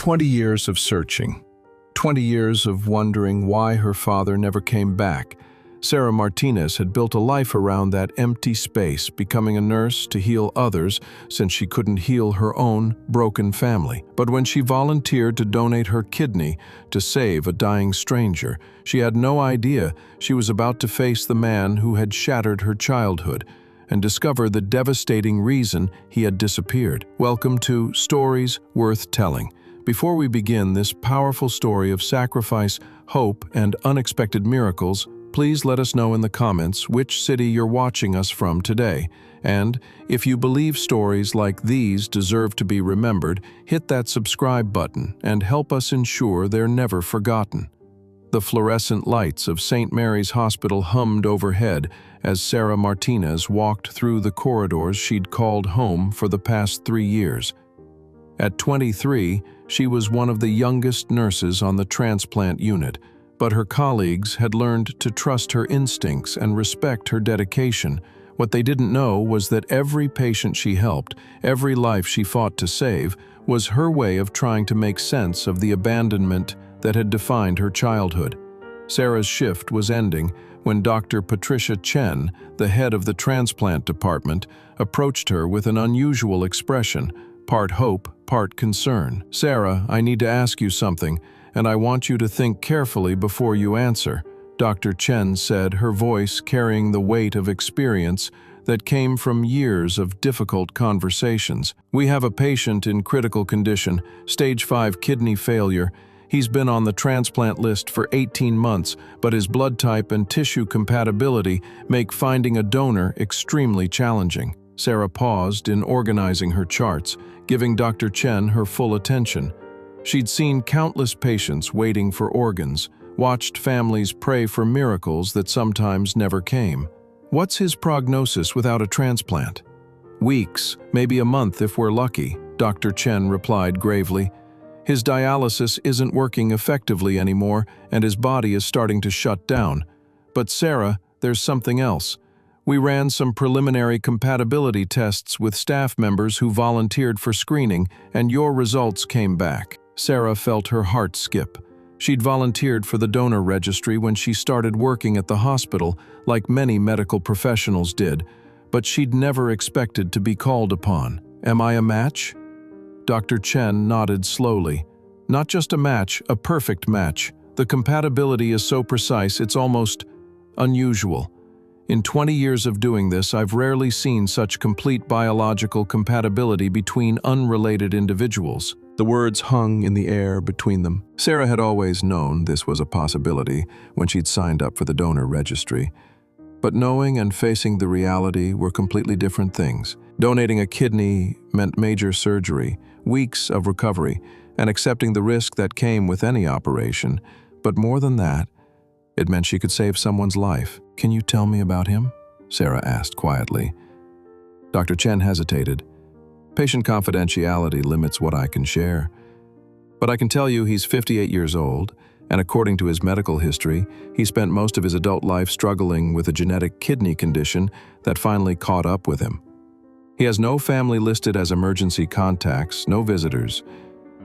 20 years of searching, 20 years of wondering why her father never came back. Sarah Martinez had built a life around that empty space, becoming a nurse to heal others since she couldn't heal her own broken family. But when she volunteered to donate her kidney to save a dying stranger, she had no idea she was about to face the man who had shattered her childhood and discover the devastating reason he had disappeared. Welcome to Stories Worth Telling. Before we begin this powerful story of sacrifice, hope, and unexpected miracles, please let us know in the comments which city you're watching us from today. And if you believe stories like these deserve to be remembered, hit that subscribe button and help us ensure they're never forgotten. The fluorescent lights of St. Mary's Hospital hummed overhead as Sarah Martinez walked through the corridors she'd called home for the past 3 years. At 23, she was one of the youngest nurses on the transplant unit, but her colleagues had learned to trust her instincts and respect her dedication. What they didn't know was that every patient she helped, every life she fought to save, was her way of trying to make sense of the abandonment that had defined her childhood. Sarah's shift was ending when Dr. Patricia Chen, the head of the transplant department, approached her with an unusual expression, part hope, part concern. "Sarah, I need to ask you something, and I want you to think carefully before you answer," Dr. Chen said, her voice carrying the weight of experience that came from years of difficult conversations. "We have a patient in critical condition, stage 5 kidney failure. He's been on the transplant list for 18 months, but his blood type and tissue compatibility make finding a donor extremely challenging." Sarah paused in organizing her charts, giving Dr. Chen her full attention. She'd seen countless patients waiting for organs, watched families pray for miracles that sometimes never came. "What's his prognosis without a transplant?" "Weeks, maybe a month if we're lucky," Dr. Chen replied gravely. "His dialysis isn't working effectively anymore, and his body is starting to shut down. But Sarah, there's something else. We ran some preliminary compatibility tests with staff members who volunteered for screening, and your results came back." Sarah felt her heart skip. She'd volunteered for the donor registry when she started working at the hospital, like many medical professionals did, but she'd never expected to be called upon. "Am I a match?" Dr. Chen nodded slowly. "Not just a match, a perfect match. The compatibility is so precise it's almost unusual. In 20 years of doing this, I've rarely seen such complete biological compatibility between unrelated individuals." The words hung in the air between them. Sarah had always known this was a possibility when she'd signed up for the donor registry. But knowing and facing the reality were completely different things. Donating a kidney meant major surgery, weeks of recovery, and accepting the risk that came with any operation. But more than that, it meant she could save someone's life. "Can you tell me about him?" Sarah asked quietly. Dr. Chen hesitated. "Patient confidentiality limits what I can share. But I can tell you he's 58 years old, and according to his medical history, he spent most of his adult life struggling with a genetic kidney condition that finally caught up with him. He has no family listed as emergency contacts, no visitors.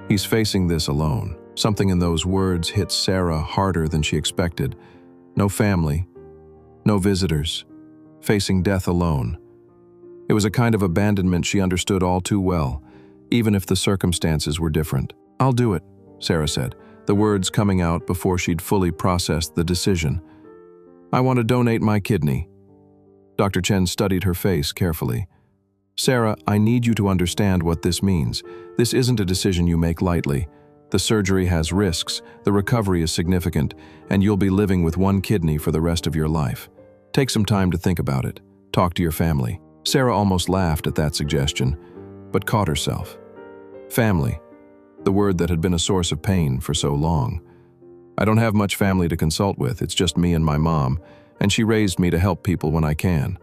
He's facing this alone." Something in those words hit Sarah harder than she expected. No family, no visitors, facing death alone. It was a kind of abandonment she understood all too well, even if the circumstances were different. "I'll do it," Sarah said, the words coming out before she'd fully processed the decision. "I want to donate my kidney." Dr. Chen studied her face carefully. "Sarah, I need you to understand what this means. This isn't a decision you make lightly. The surgery has risks, the recovery is significant, and you'll be living with one kidney for the rest of your life. Take some time to think about it. Talk to your family." Sarah almost laughed at that suggestion, but caught herself. Family, the word that had been a source of pain for so long. "I don't have much family to consult with, it's just me and my mom, and she raised me to help people when I can."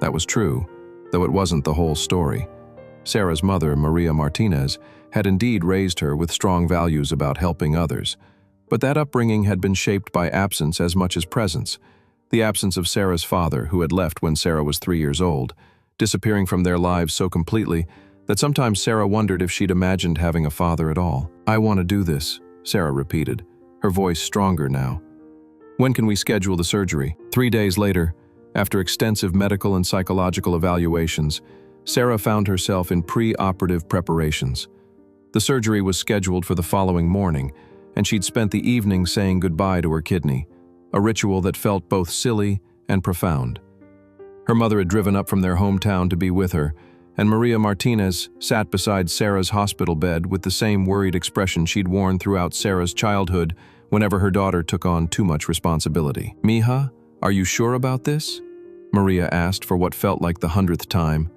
That was true, though it wasn't the whole story. Sarah's mother, Maria Martinez, had indeed raised her with strong values about helping others. But that upbringing had been shaped by absence as much as presence. The absence of Sarah's father, who had left when Sarah was 3 years old. Disappearing from their lives so completely that sometimes Sarah wondered if she'd imagined having a father at all. "I want to do this," Sarah repeated, her voice stronger now. "When can we schedule the surgery?" 3 days later, after extensive medical and psychological evaluations, Sarah found herself in pre-operative preparations. The surgery was scheduled for the following morning, and she'd spent the evening saying goodbye to her kidney, a ritual that felt both silly and profound. Her mother had driven up from their hometown to be with her, and Maria Martinez sat beside Sarah's hospital bed with the same worried expression she'd worn throughout Sarah's childhood whenever her daughter took on too much responsibility. "Mija, are you sure about this?" Maria asked for what felt like the 100th time.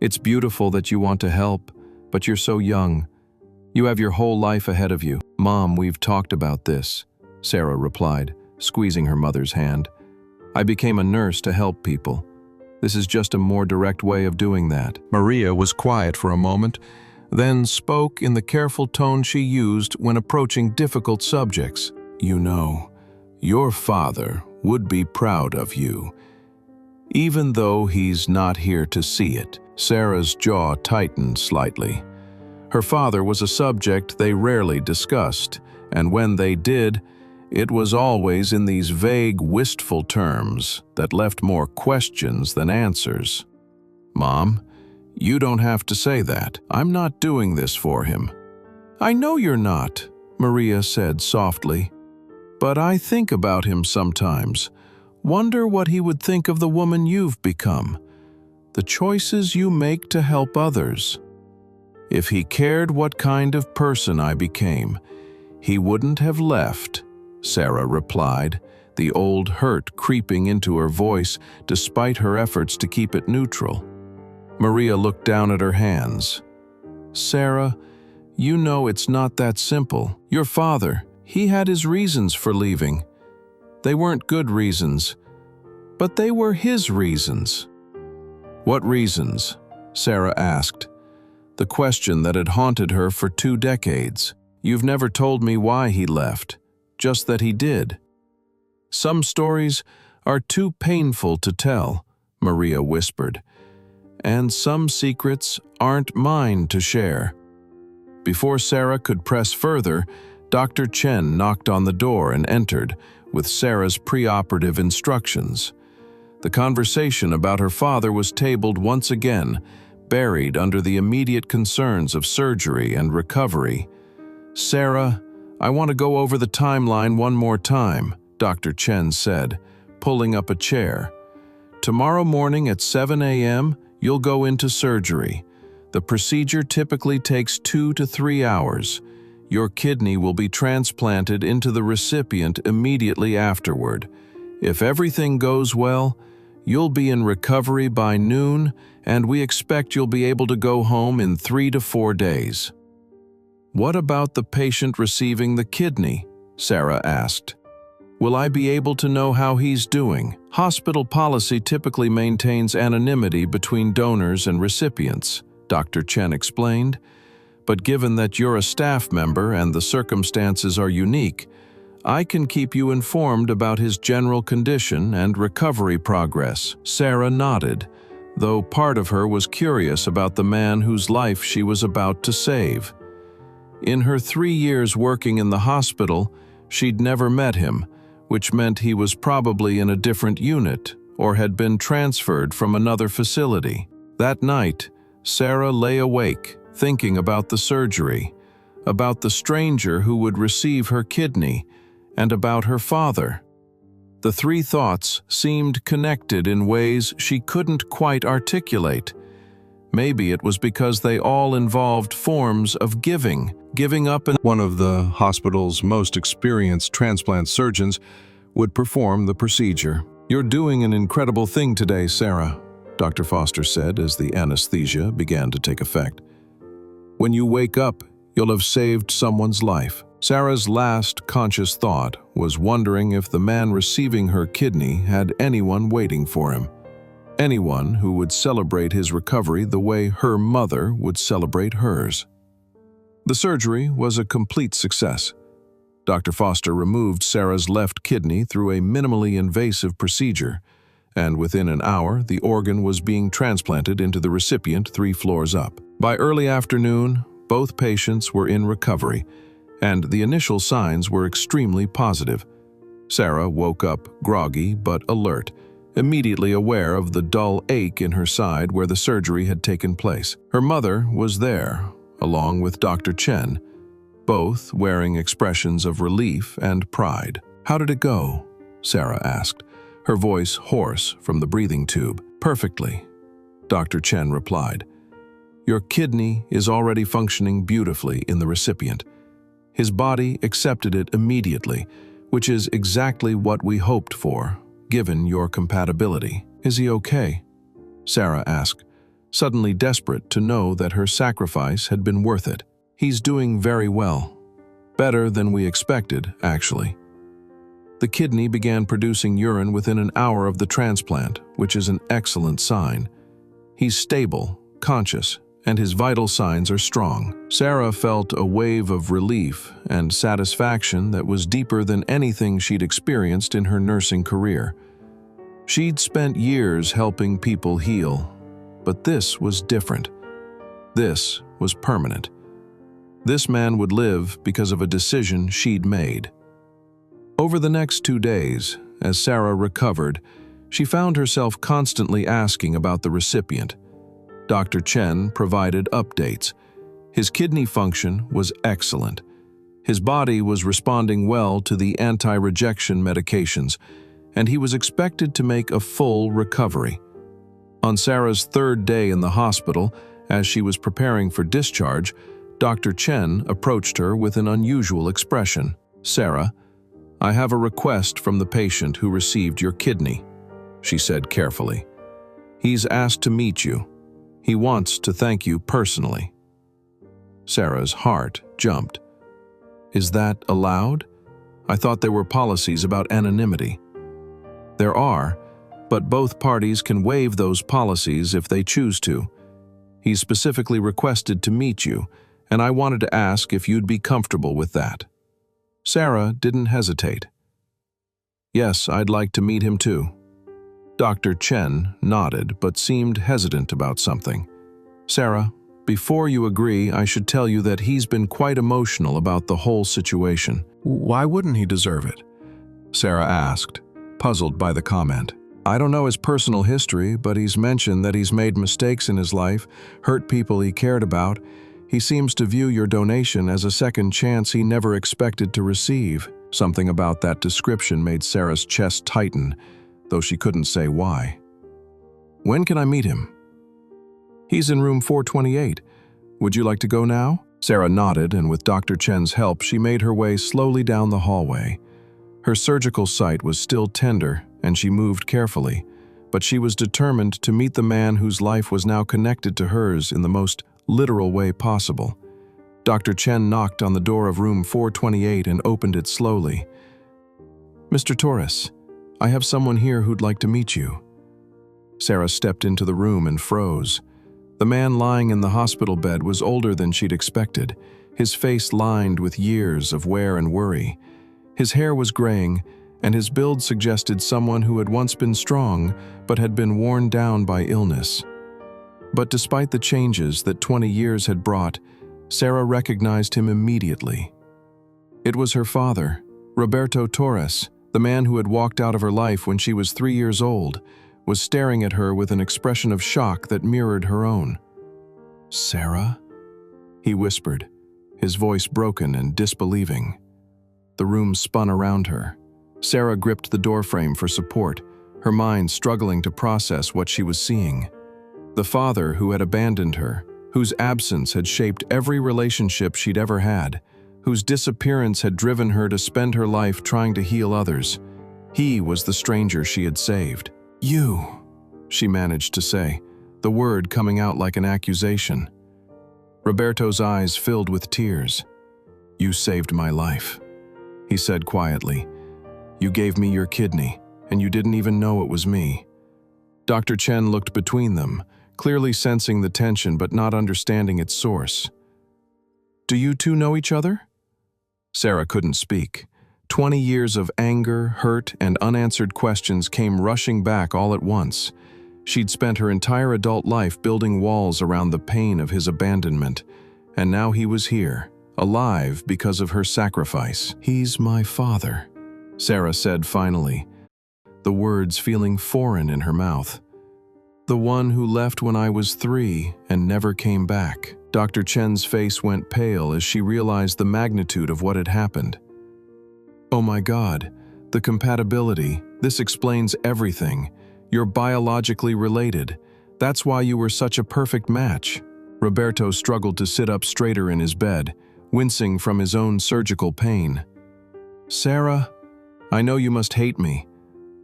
"It's beautiful that you want to help, but you're so young. You have your whole life ahead of you." "Mom, we've talked about this," Sarah replied, squeezing her mother's hand. "I became a nurse to help people. This is just a more direct way of doing that." Maria was quiet for a moment, then spoke in the careful tone she used when approaching difficult subjects. "You know, your father would be proud of you, even though he's not here to see it." Sarah's jaw tightened slightly. Her father was a subject they rarely discussed, and when they did, it was always in these vague, wistful terms that left more questions than answers. "Mom, you don't have to say that. I'm not doing this for him." "I know you're not," Maria said softly. "But I think about him sometimes. Wonder what he would think of the woman you've become. The choices you make to help others. If he cared what kind of person I became, he wouldn't have left," Sarah replied, the old hurt creeping into her voice despite her efforts to keep it neutral. Maria looked down at her hands. "Sarah, you know it's not that simple. Your father, he had his reasons for leaving. They weren't good reasons, but they were his reasons." "What reasons?" Sarah asked, the question that had haunted her for 2 decades. "You've never told me why he left, just that he did." "Some stories are too painful to tell," Maria whispered, "and some secrets aren't mine to share." Before Sarah could press further, Dr. Chen knocked on the door and entered with Sarah's preoperative instructions. The conversation about her father was tabled once again, buried under the immediate concerns of surgery and recovery. "Sarah, I want to go over the timeline one more time," Dr. Chen said, pulling up a chair. "Tomorrow morning at 7 a.m., you'll go into surgery. The procedure typically takes 2 to 3 hours. Your kidney will be transplanted into the recipient immediately afterward. If everything goes well, you'll be in recovery by noon, and we expect you'll be able to go home in 3 to 4 days." "What about the patient receiving the kidney?" Sarah asked. "Will I be able to know how he's doing?" "Hospital policy typically maintains anonymity between donors and recipients," Dr. Chen explained. "But given that you're a staff member and the circumstances are unique, I can keep you informed about his general condition and recovery progress." Sarah nodded, though part of her was curious about the man whose life she was about to save. In her 3 years working in the hospital, she'd never met him, which meant he was probably in a different unit or had been transferred from another facility. That night, Sarah lay awake, thinking about the surgery, about the stranger who would receive her kidney, and about her father. The 3 thoughts seemed connected in ways she couldn't quite articulate. Maybe it was because they all involved forms of giving up. And one of the hospital's most experienced transplant surgeons would perform the procedure. "You're doing an incredible thing today, Sarah," Dr. Foster said as the anesthesia began to take effect. "When you wake up, you'll have saved someone's life." Sarah's last conscious thought was wondering if the man receiving her kidney had anyone waiting for him. Anyone who would celebrate his recovery the way her mother would celebrate hers. The surgery was a complete success. Dr. Foster removed Sarah's left kidney through a minimally invasive procedure, and within an hour the organ was being transplanted into the recipient 3 floors up. By early afternoon, both patients were in recovery, and the initial signs were extremely positive. Sarah woke up groggy but alert, immediately aware of the dull ache in her side where the surgery had taken place. Her mother was there, along with Dr. Chen, both wearing expressions of relief and pride. "How did it go?" Sarah asked, her voice hoarse from the breathing tube. "Perfectly," Dr. Chen replied. "Your kidney is already functioning beautifully in the recipient. His body accepted it immediately, which is exactly what we hoped for, given your compatibility." "Is he okay?" Sarah asked, suddenly desperate to know that her sacrifice had been worth it. "He's doing very well. Better than we expected, actually. The kidney began producing urine within an hour of the transplant, which is an excellent sign. He's stable, conscious, and his vital signs are strong." Sarah felt a wave of relief and satisfaction that was deeper than anything she'd experienced in her nursing career. She'd spent years helping people heal, but this was different. This was permanent. This man would live because of a decision she'd made. Over the next 2 days, as Sarah recovered, she found herself constantly asking about the recipient. Dr. Chen provided updates. His kidney function was excellent. His body was responding well to the anti-rejection medications, and he was expected to make a full recovery. On Sarah's 3rd day in the hospital, as she was preparing for discharge, Dr. Chen approached her with an unusual expression. "Sarah, I have a request from the patient who received your kidney," she said carefully. "He's asked to meet you. He wants to thank you personally." Sarah's heart jumped. "Is that allowed? I thought there were policies about anonymity." "There are, but both parties can waive those policies if they choose to. He specifically requested to meet you, and I wanted to ask if you'd be comfortable with that." Sarah didn't hesitate. "Yes, I'd like to meet him too." Dr. Chen nodded but seemed hesitant about something. "Sarah, before you agree, I should tell you that he's been quite emotional about the whole situation." "Why wouldn't he deserve it?" Sarah asked, puzzled by the comment. "I don't know his personal history, but he's mentioned that he's made mistakes in his life, hurt people he cared about. He seems to view your donation as a second chance he never expected to receive." Something about that description made Sarah's chest tighten, though she couldn't say why. "When can I meet him?" "He's in room 428. Would you like to go now?" Sarah nodded, and with Dr. Chen's help, she made her way slowly down the hallway. Her surgical site was still tender, and she moved carefully, but she was determined to meet the man whose life was now connected to hers in the most literal way possible. Dr. Chen knocked on the door of room 428 and opened it slowly. "Mr. Torres, I have someone here who'd like to meet you." Sarah stepped into the room and froze. The man lying in the hospital bed was older than she'd expected, his face lined with years of wear and worry. His hair was graying, and his build suggested someone who had once been strong but had been worn down by illness. But despite the changes that 20 years had brought, Sarah recognized him immediately. It was her father, Roberto Torres, the man who had walked out of her life when she was 3 years old, was staring at her with an expression of shock that mirrored her own. "Sarah?" he whispered, his voice broken and disbelieving. The room spun around her. Sarah gripped the doorframe for support, her mind struggling to process what she was seeing. The father who had abandoned her, whose absence had shaped every relationship she'd ever had, whose disappearance had driven her to spend her life trying to heal others. He was the stranger she had saved. "You," she managed to say, the word coming out like an accusation. Roberto's eyes filled with tears. "You saved my life," he said quietly. "You gave me your kidney, and you didn't even know it was me." Dr. Chen looked between them, clearly sensing the tension but not understanding its source. "Do you two know each other?" Sarah couldn't speak. 20 years of anger, hurt, and unanswered questions came rushing back all at once. She'd spent her entire adult life building walls around the pain of his abandonment, and now he was here, alive because of her sacrifice. "He's my father," Sarah said finally, the words feeling foreign in her mouth. "The one who left when I was 3 and never came back." Dr. Chen's face went pale as she realized the magnitude of what had happened. "Oh my God, the compatibility. This explains everything. You're biologically related. That's why you were such a perfect match." Roberto struggled to sit up straighter in his bed, wincing from his own surgical pain. "Sarah, I know you must hate me.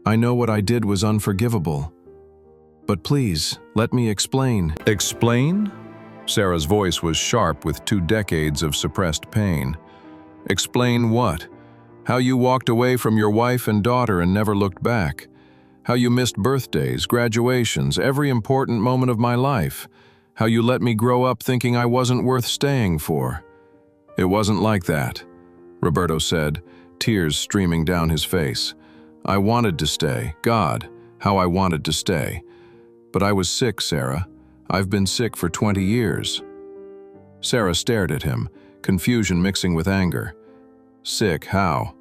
I know what I did was unforgivable. But please, let me explain." "Explain?" Sarah's voice was sharp with 2 decades of suppressed pain. "Explain what? How you walked away from your wife and daughter and never looked back. How you missed birthdays, graduations, every important moment of my life. How you let me grow up thinking I wasn't worth staying for." "It wasn't like that," Roberto said, tears streaming down his face. "I wanted to stay. God, how I wanted to stay. But I was sick, Sarah. I've been sick for 20 years. Sarah stared at him, confusion mixing with anger. "Sick, how?"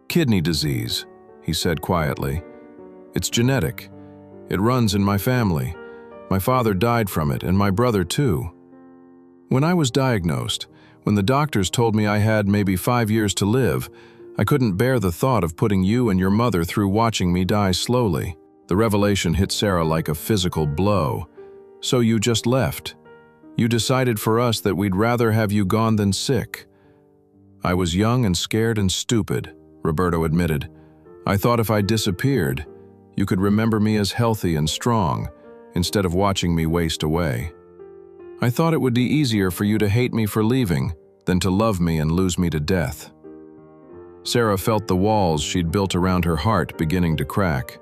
"Kidney disease," he said quietly. "It's genetic. It runs in my family. My father died from it, and my brother too. When I was diagnosed, when the doctors told me I had maybe 5 years to live, I couldn't bear the thought of putting you and your mother through watching me die slowly." The revelation hit Sarah like a physical blow. "So you just left. You decided for us that we'd rather have you gone than sick." "I was young and scared and stupid," Roberto admitted. "I thought if I disappeared, you could remember me as healthy and strong, instead of watching me waste away. I thought it would be easier for you to hate me for leaving than to love me and lose me to death." Sarah felt the walls she'd built around her heart beginning to crack.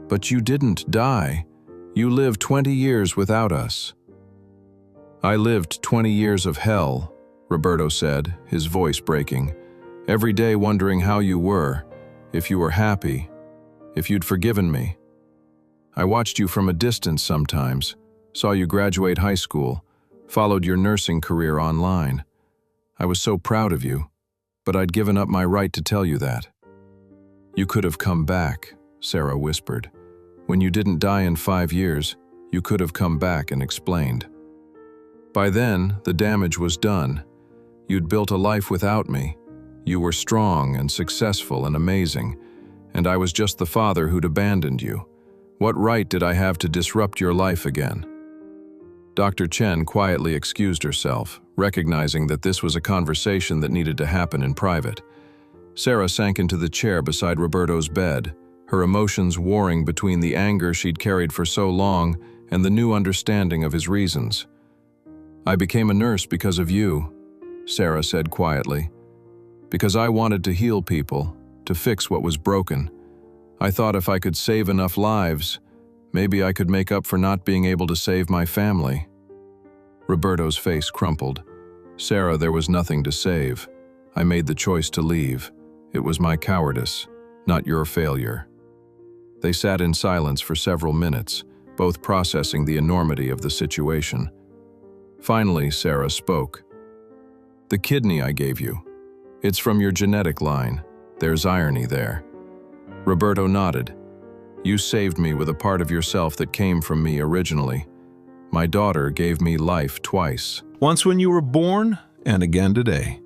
"But you didn't die. You lived 20 years without us." "I lived 20 years of hell," Roberto said, his voice breaking. "Every day wondering how you were, if you were happy, if you'd forgiven me. I watched you from a distance sometimes, saw you graduate high school, followed your nursing career online. I was so proud of you, but I'd given up my right to tell you that." "You could have come back," Sarah whispered. "When you didn't die in 5 years, you could have come back and explained. By then, the damage was done. You'd built a life without me. You were strong and successful and amazing, and I was just the father who'd abandoned you. What right did I have to disrupt your life again?" Dr. Chen quietly excused herself, recognizing that this was a conversation that needed to happen in private. Sarah sank into the chair beside Roberto's bed, her emotions warring between the anger she'd carried for so long and the new understanding of his reasons. "I became a nurse because of you," Sarah said quietly. "Because I wanted to heal people, to fix what was broken. I thought if I could save enough lives, maybe I could make up for not being able to save my family." Roberto's face crumpled. "Sarah, there was nothing to save. I made the choice to leave. It was my cowardice, not your failure." They sat in silence for several minutes, both processing the enormity of the situation. Finally, Sarah spoke. "The kidney I gave you. It's from your genetic line. There's irony there." Roberto nodded. "You saved me with a part of yourself that came from me originally. My daughter gave me life twice. Once when you were born, and again today.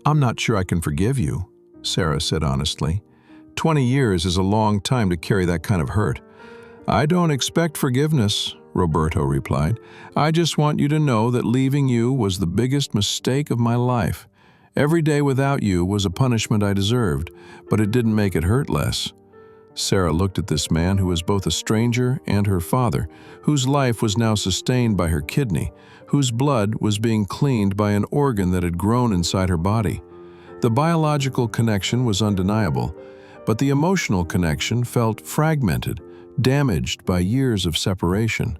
I'm not sure I can forgive you," Sarah said honestly. 20 years is a long time to carry that kind of hurt." "I don't expect forgiveness," Roberto replied. "I just want you to know that leaving you was the biggest mistake of my life. Every day without you was a punishment I deserved, but it didn't make it hurt less." Sarah looked at this man who was both a stranger and her father, whose life was now sustained by her kidney, whose blood was being cleaned by an organ that had grown inside her body. The biological connection was undeniable, but the emotional connection felt fragmented, damaged by years of separation.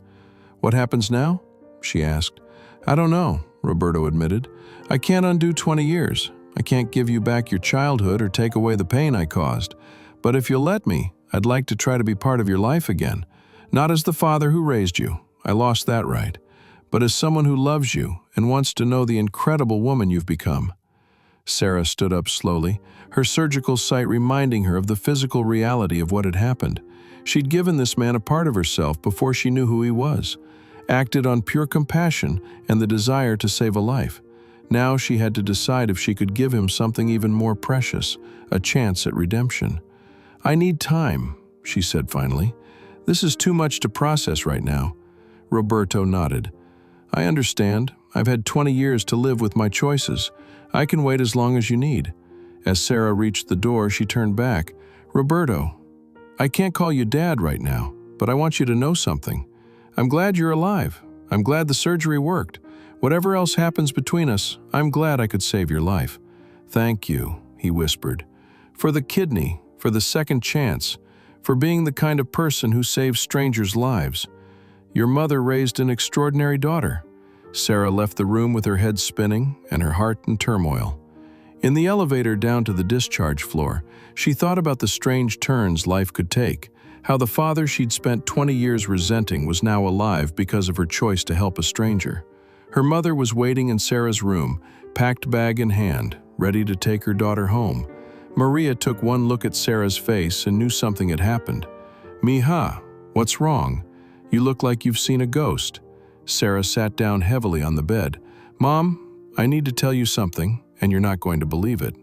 "What happens now?" she asked. "I don't know," Roberto admitted. "I can't undo 20 years. I can't give you back your childhood or take away the pain I caused. But if you'll let me, I'd like to try to be part of your life again. Not as the father who raised you, I lost that right, but as someone who loves you and wants to know the incredible woman you've become." Sarah stood up slowly, her surgical sight reminding her of the physical reality of what had happened. She'd given this man a part of herself before she knew who he was, acted on pure compassion and the desire to save a life. Now she had to decide if she could give him something even more precious, a chance at redemption. "I need time," she said finally. "This is too much to process right now." Roberto nodded. "I understand. I've had 20 years to live with my choices. I can wait as long as you need." As Sarah reached the door, she turned back. "Roberto, I can't call you Dad right now, but I want you to know something. I'm glad you're alive. I'm glad the surgery worked. Whatever else happens between us, I'm glad I could save your life." "Thank you," he whispered. "For the kidney, for the second chance, for being the kind of person who saves strangers' lives. Your mother raised an extraordinary daughter." Sarah left the room with her head spinning and her heart in turmoil. In the elevator down to the discharge floor, she thought about the strange turns life could take, how the father she'd spent 20 years resenting was now alive because of her choice to help a stranger. Her mother was waiting in Sarah's room, packed bag in hand, ready to take her daughter home. Maria took one look at Sarah's face and knew something had happened. "Mija, what's wrong? You look like you've seen a ghost." Sarah sat down heavily on the bed. "Mom, I need to tell you something, and you're not going to believe it."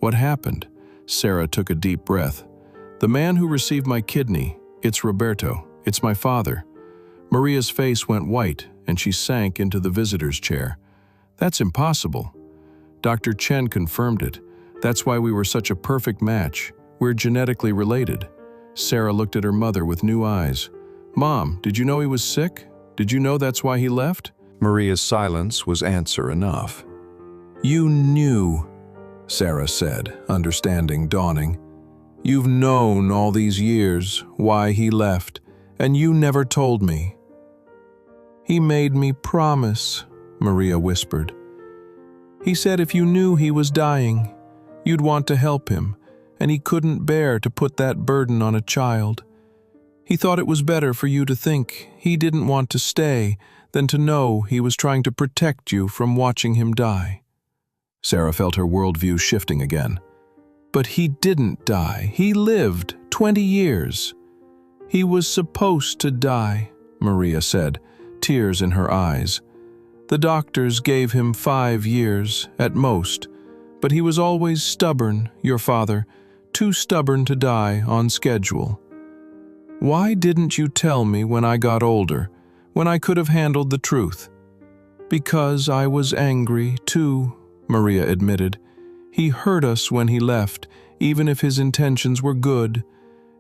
"What happened?" Sarah took a deep breath. "The man who received my kidney, it's Roberto. It's my father." Maria's face went white, and she sank into the visitor's chair. "That's impossible." Dr. Chen confirmed it. "That's why we were such a perfect match. We're genetically related." Sarah looked at her mother with new eyes. "Mom, did you know he was sick? Did you know that's why he left?" Maria's silence was answer enough. "You knew," Sarah said, understanding dawning. "You've known all these years why he left, and you never told me." "He made me promise," Maria whispered. "He said if you knew he was dying, you'd want to help him, and he couldn't bear to put that burden on a child. He thought it was better for you to think he didn't want to stay than to know he was trying to protect you from watching him die." Sarah felt her worldview shifting again. "But he didn't die. He lived 20 years. He was supposed to die," Maria said, tears in her eyes. "The doctors gave him 5 years, at most, but he was always stubborn, your father, too stubborn to die on schedule. Why didn't you tell me when I got older, when I could have handled the truth?" "Because I was angry, too," Maria admitted. "He hurt us when he left, even if his intentions were good.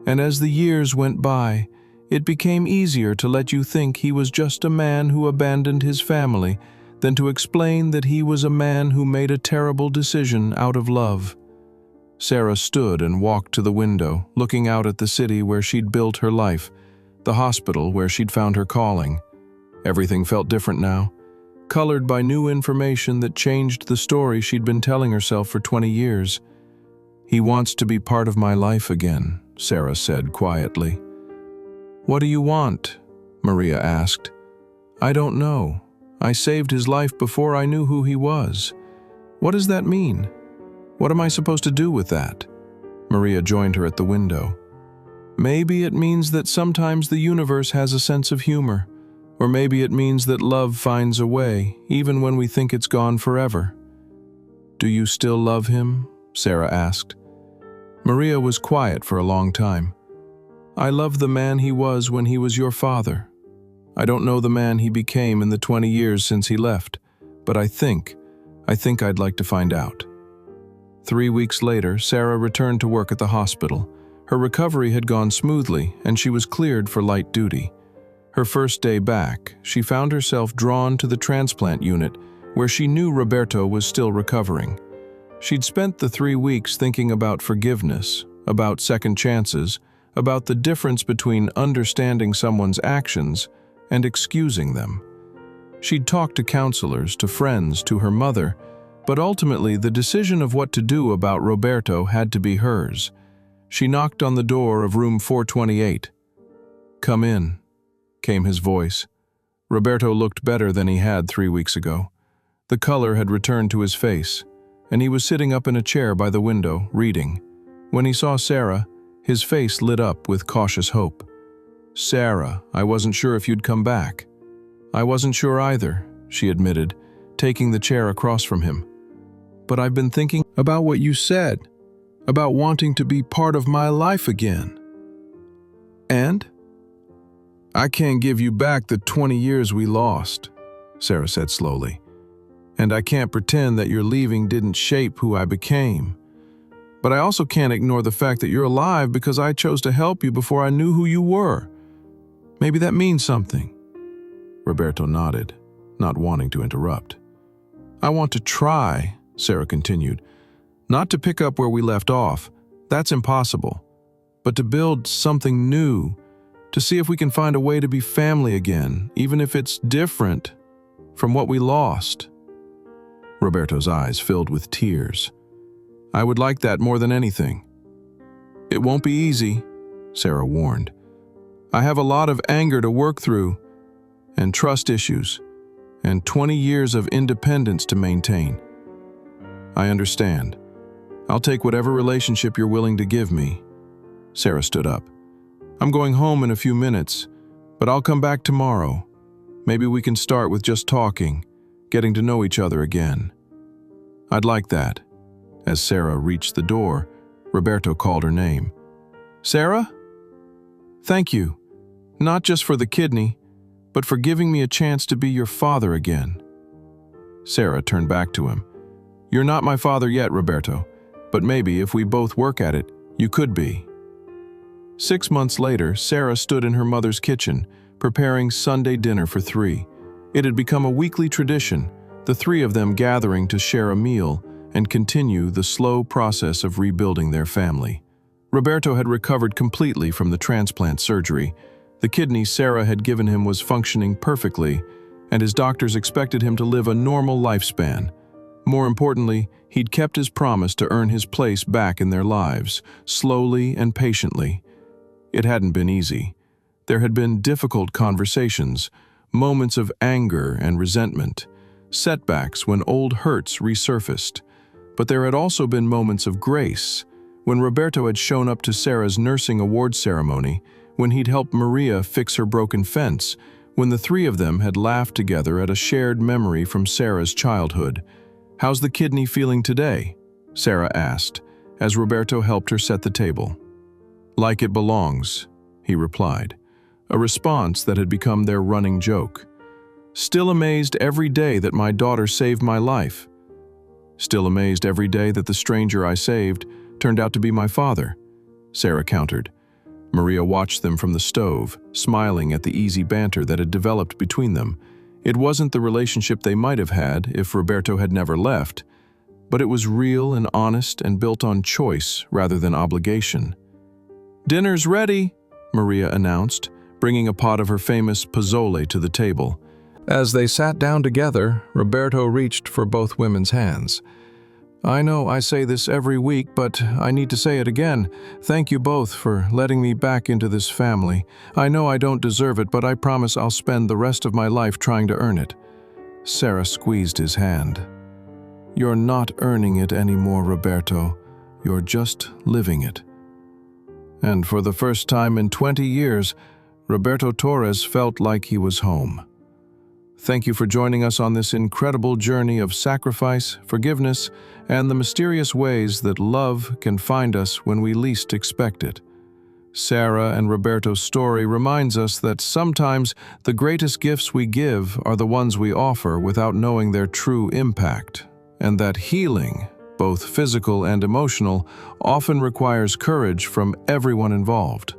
And as the years went by, it became easier to let you think he was just a man who abandoned his family than to explain that he was a man who made a terrible decision out of love." Sarah stood and walked to the window, looking out at the city where she'd built her life, the hospital where she'd found her calling. Everything felt different now, colored by new information that changed the story she'd been telling herself for 20 years. "He wants to be part of my life again," Sarah said quietly. "What do you want?" Maria asked. "I don't know. I saved his life before I knew who he was. What does that mean? What am I supposed to do with that?" Maria joined her at the window. "Maybe it means that sometimes the universe has a sense of humor, or maybe it means that love finds a way, even when we think it's gone forever." "Do you still love him?" Sarah asked. Maria was quiet for a long time. "I love the man he was when he was your father. I don't know the man he became in the 20 years since he left, but I think I'd like to find out." 3 weeks later, Sarah returned to work at the hospital. Her recovery had gone smoothly, and she was cleared for light duty. Her first day back, she found herself drawn to the transplant unit, where she knew Roberto was still recovering. She'd spent the 3 weeks thinking about forgiveness, about second chances, about the difference between understanding someone's actions and excusing them. She'd talked to counselors, to friends, to her mother, but ultimately the decision of what to do about Roberto had to be hers. She knocked on the door of room 428. "Come in," came his voice. Roberto looked better than he had 3 weeks ago. The color had returned to his face, and he was sitting up in a chair by the window, reading. When he saw Sarah, his face lit up with cautious hope. "Sarah, I wasn't sure if you'd come back." "I wasn't sure either," she admitted, taking the chair across from him. "But I've been thinking about what you said, about wanting to be part of my life again." "And?" "I can't give you back the 20 years we lost," Sarah said slowly. "And I can't pretend that your leaving didn't shape who I became. But I also can't ignore the fact that you're alive because I chose to help you before I knew who you were. Maybe that means something." Roberto nodded, not wanting to interrupt. "I want to try," Sarah continued, "not to pick up where we left off. That's impossible. But to build something new, to see if we can find a way to be family again, even if it's different from what we lost." Roberto's eyes filled with tears. "I would like that more than anything." "It won't be easy," Sarah warned. "I have a lot of anger to work through, and trust issues, and 20 years of independence to maintain." "I understand. I'll take whatever relationship you're willing to give me." Sarah stood up. "I'm going home in a few minutes, but I'll come back tomorrow. Maybe we can start with just talking, getting to know each other again." "I'd like that." As Sarah reached the door, Roberto called her name. "Sarah? Thank you, not just for the kidney, but for giving me a chance to be your father again." Sarah turned back to him. "You're not my father yet, Roberto, but maybe if we both work at it, you could be." 6 months later, Sarah stood in her mother's kitchen, preparing Sunday dinner for 3. It had become a weekly tradition, the 3 of them gathering to share a meal and continue the slow process of rebuilding their family. Roberto had recovered completely from the transplant surgery. The kidney Sarah had given him was functioning perfectly, and his doctors expected him to live a normal lifespan. More importantly, he'd kept his promise to earn his place back in their lives, slowly and patiently. It hadn't been easy. There had been difficult conversations, moments of anger and resentment, setbacks when old hurts resurfaced. But there had also been moments of grace, when Roberto had shown up to Sarah's nursing awards ceremony, when he'd helped Maria fix her broken fence, when the 3 of them had laughed together at a shared memory from Sarah's childhood. "How's the kidney feeling today?" Sarah asked, as Roberto helped her set the table. "Like it belongs," he replied, a response that had become their running joke. "Still amazed every day that my daughter saved my life. Still amazed every day that the stranger I saved turned out to be my father," Sarah countered. Maria watched them from the stove, smiling at the easy banter that had developed between them. It wasn't the relationship they might have had if Roberto had never left, but it was real and honest and built on choice rather than obligation. "Dinner's ready," Maria announced, bringing a pot of her famous pozole to the table. As they sat down together, Roberto reached for both women's hands. "I know I say this every week, but I need to say it again. Thank you both for letting me back into this family. I know I don't deserve it, but I promise I'll spend the rest of my life trying to earn it." Sarah squeezed his hand. "You're not earning it anymore, Roberto. You're just living it." And for the first time in 20 years, Roberto Torres felt like he was home. Thank you for joining us on this incredible journey of sacrifice, forgiveness, and the mysterious ways that love can find us when we least expect it. Sarah and Roberto's story reminds us that sometimes the greatest gifts we give are the ones we offer without knowing their true impact, and that healing, both physical and emotional, often requires courage from everyone involved.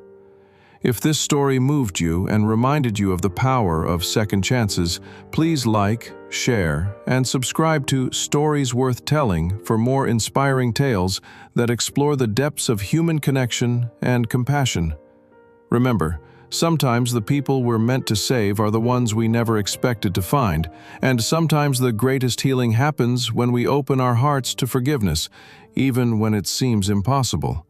If this story moved you and reminded you of the power of second chances, please like, share, and subscribe to Stories Worth Telling for more inspiring tales that explore the depths of human connection and compassion. Remember, sometimes the people we're meant to save are the ones we never expected to find, and sometimes the greatest healing happens when we open our hearts to forgiveness, even when it seems impossible.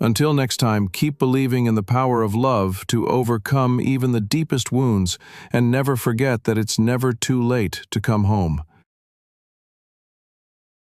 Until next time, keep believing in the power of love to overcome even the deepest wounds, and never forget that it's never too late to come home.